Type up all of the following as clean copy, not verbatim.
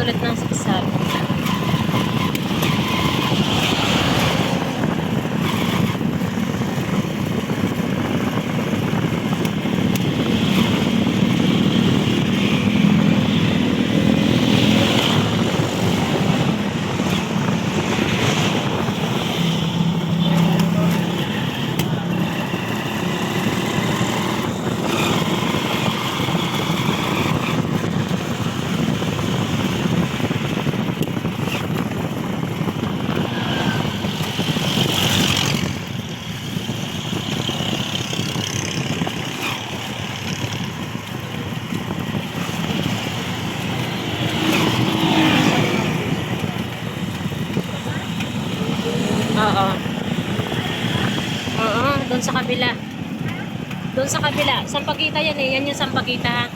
ulit ng siksag. Oo. Oo, doon sa kabila. Doon sa kabila. Sampagita yan eh. Yan yung Sampagita.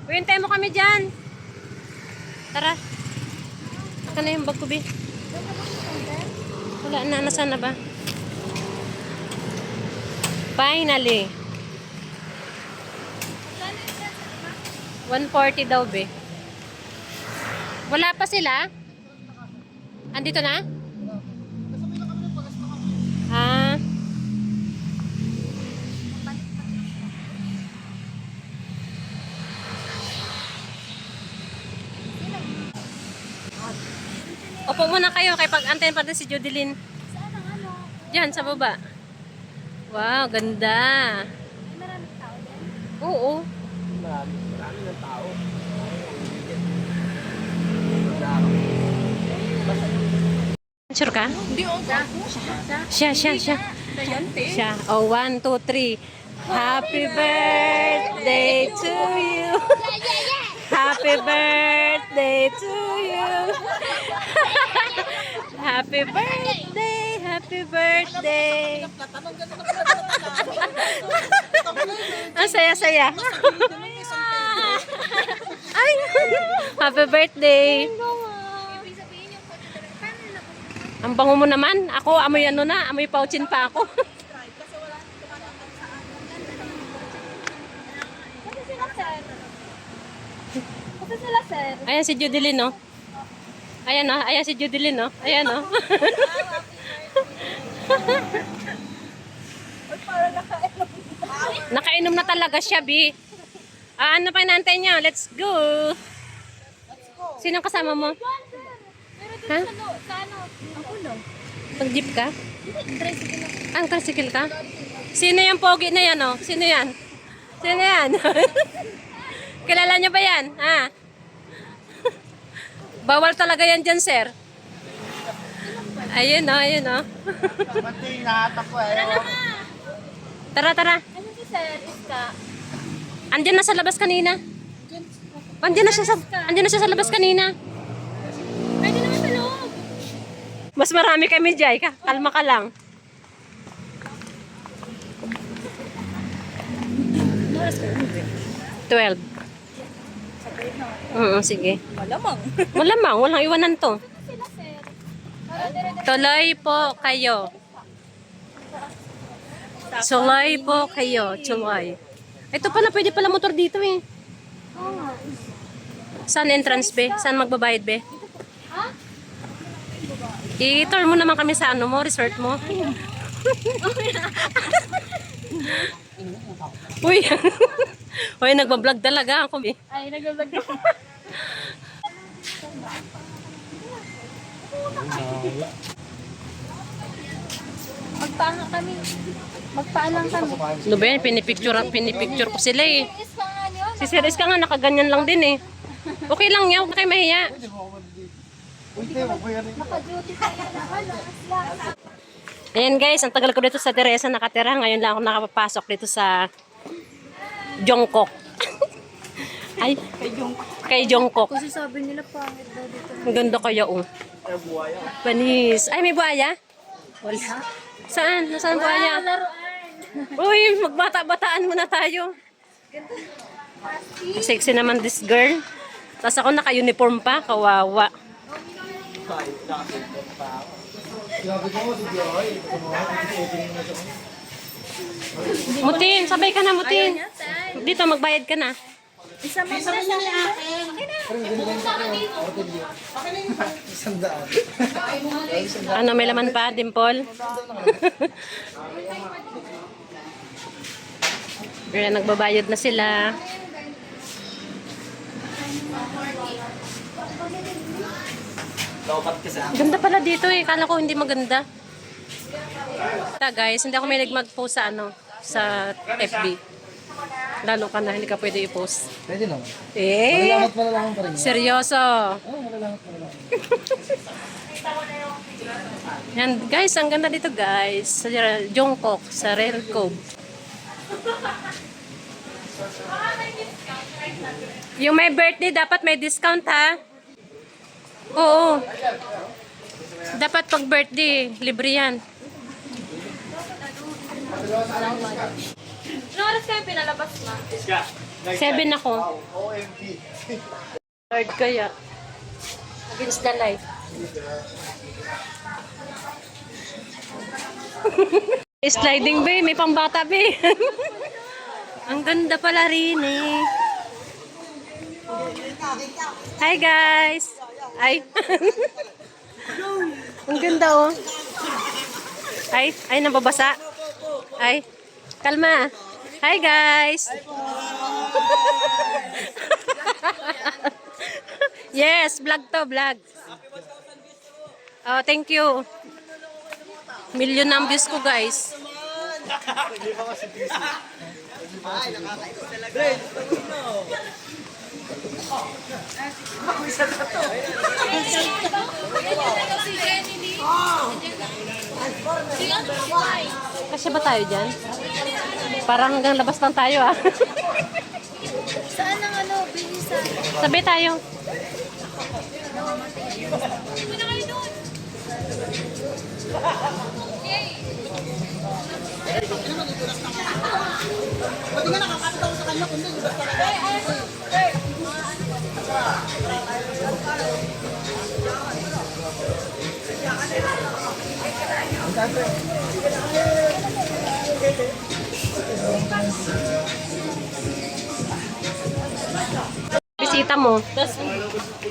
Hintay mo kami dyan. Tara. Aka na yung bag ko, Bi. Wala na. Nasaan na ba? Finally. 140 daw, Bi. Wala pa sila? Andito na? Ah. Opo muna kayo kay pag-antayin pa din si Judeline. Saan ang ano? Diyan sa baba. Wow, ganda. May maraming tao din. Oo. Marami ng tao. Sure ka? Hindi o. Siya. Siya. Oh, 1, 2, 3. Happy birthday to you. Happy birthday to you. Happy birthday. Happy birthday. Ang saya-saya. Ay, happy birthday. Ibig sabihin yung kotse talaga. Paano nila kung Ang bango mo naman. Ako, amoy ano na. Amoy pouchin pa ako. Kasi sila sir? Kasi sila sir? Ayan si Judeline, no? Ayan, no? Ayan si Judeline, no? Ayan, no? Nakainom na talaga siya, Bi. Ah, ano pa inaantay niya? Let's go. Sino kasama mo? Pero Ha? dun sa ano? Ako no. Pag-jeep ka? Tricycle ako. Ang tricycle ka? Sino yung pogi na yan, oh? Sino yan? Sino yan? Kilala niyo ba yan? Ha? Bawal talaga yan dyan, sir. Ayun, oh, ayun, oh. Ba't yung hinahatak ko eh? Tara, tara. Ano si sir? Iska? Andiyan na sa labas kanina. Andiyan na siya sa labas kanina. Pwede naman sa loob. Mas marami kami, Jai. Kalma ka lang. Oras ka umuwi. 12. Oo, sige. Malamang. Malamang, walang iwanan to. Sila sir. Para dire-dire. Tuloy po kayo. Tuloy po kayo. Tuloy. Ito pala, pwede pala motor dito eh. Oo nga. Saan entrance, be? Saan magbabayad, be? Ha? I-tour mo naman kami sa ano mo, resort mo. Uy. Uy, nagbablog talaga ako, be. Ay, nag-vlog na. Magpaano kami. Magpaalang kami. Ano ba yan? Pinipicture ko sila eh. Is pa nga yun. Si Sir Iska nga, nakaganyan lang din eh. Okay lang yan, huwag kayo mahiya. Naka-duty tayo na ano. Ayan guys, ang tagal ko dito sa Teresa nakatira. Ngayon lang ako nakapapasok dito sa Jungkook. Ay, kay Jungkook. Kasi sabi nila pangit daw dito. Ang ganda kaya oh. Panis. Ay, may buhaya? Wala. Saan? Nasaan buhaya? Laruan. Uy, magbata-bataan muna tayo. Sexy naman this girl. Tapos ako naka-uniform pa, kawawa. Mutin, sabay ka na, Mutin. Dito, magbayad ka na. Isa mo sa akin. Ano, may laman pa, Dimple? Kaya nagbabayad na sila. Ganda pala dito eh. Kala ko hindi maganda. Guys, hindi ako may mag-post sa sa FB. Lalo ka na, hindi ka pwede i-post. Pwede naman. Eh, seryoso. Yan, guys, ang ganda dito, guys. Sa Jungkook, sa Rare Cove. Yung may birthday, dapat may discount, ha? Oo. Dapat pag birthday, libre yan. Ano oras kayo pinalabas na? 7 ako. OMG. Hard kaya. Against the light. Sliding bay, may pambata bay. Ang ganda pala rin eh. Hi guys. Ay. Ang ganda oh. Ay nababasa. Ay. Kalma. Hi guys. Yes, vlog to, vlog. Oh, thank you. Million ang views ko, guys. Kasi ba tayo dyan? Parang hanggang labas lang tayo ah. Saan ang bilisan? Sabi tayo. Bisita mo.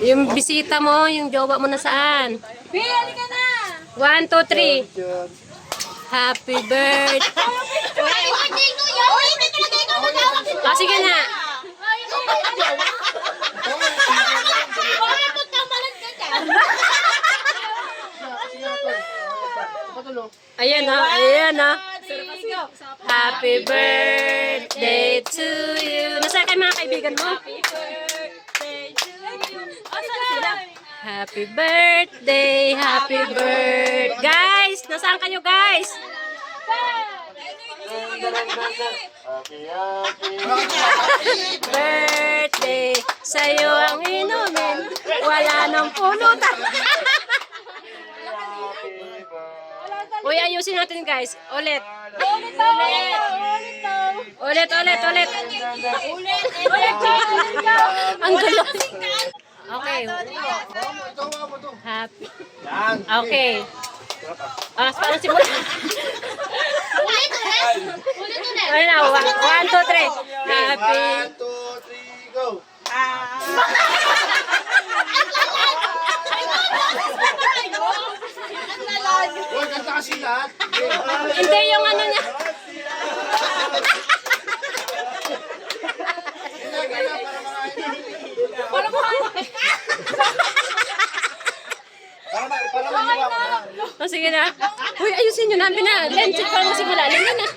Yung bisita mo, yung jowa mo na saan? Bili ka na! 1, 2, 3. Happy birthday. Oh, sige na. Ayan na, ayan na. Happy birthday to you. Nasaan kayo mga kaibigan mo? Happy birthday, happy birthday. Guys, nasaan kayo guys? Birthday, sa'yo ang inumin. Wala nang pulutan. Uy, ayusin natin guys. Ulit. Ulit. Ang gulo. Okay. Happy. Okay. Parang simula. Ano na? 1, 2, 3. Happy. 1, 2, 3, go! Uy, kanta kasi na. Hindi yung ano niya. O sige na. Uy, ayusin nyo na. Lensit pa mo simula. Lina na.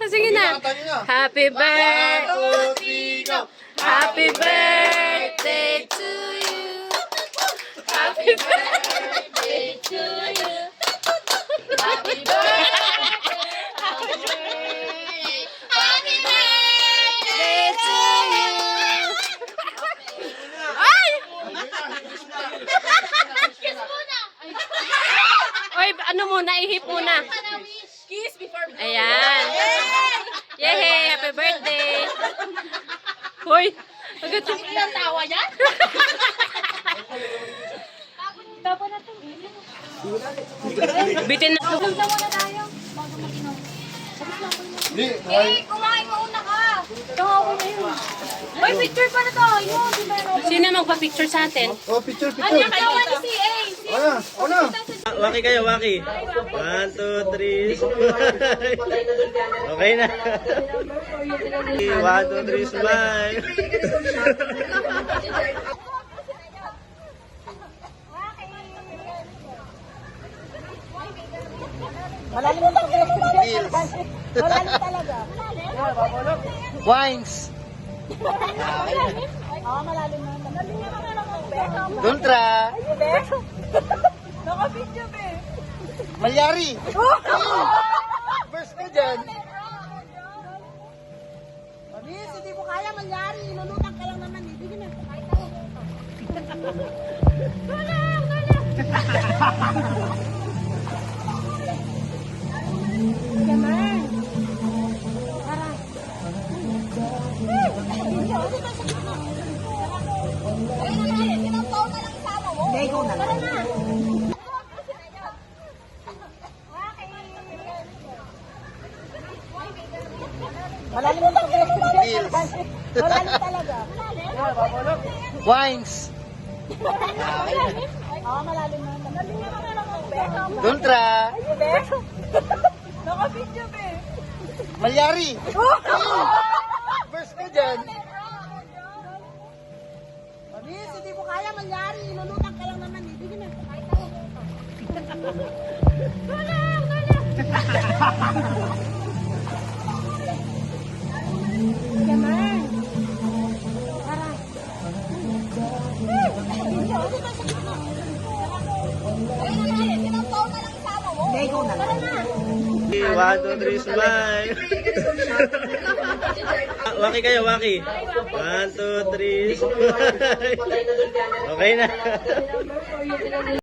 O sige na. Happy birthday. 1, 2, 3, go! Happy birthday to you. Happy birthday to you. Happy birthday. Happy birthday to you. Ay! Oy, ano muna, ihip muna. Kiss before Ayan. Yay! Happy birthday! Hoy! Agad Ang tawa niya? Tapon na to. bitin na. Tapon na muna tayo. Bago mag-inom. Hindi. Kumain mauna ka. Tawa na yun. Uy, picture pa na tayo. Di ba yun? Sino magpa-picture sa atin? Oh, picture, Ano picture. yung tawa ni CA? Ano? Ano? Waki kayo, waki. 1, 2, 3. Okay na. 1, 2, 3, smile. Malalim talaga. Wines. Oo, malalim na. Malalim na. Dultra. Naka-video ba eh? Malyari. First ka dyan. Miss, hindi mo kaya malyari. Lulutang ka lang naman. Hindi mo na. Kahit ako. Yaman. Tara. Hindi, ikaw na lang. Malalim na Malalim talaga. Wines. Oo, malalim na. Malalim na. Dultra. Naka-video ba eh? Malyari. First ka dyan. Miss, hindi mo kaya malyari. Lulutang ka lang naman. Hindi mo na. Kahit ako. Yaman. Tara. Hindi, ikaw na lang. 1, 2, 3, smile. Waki kayo, waki. 1, 2, 3, smile. Okay na.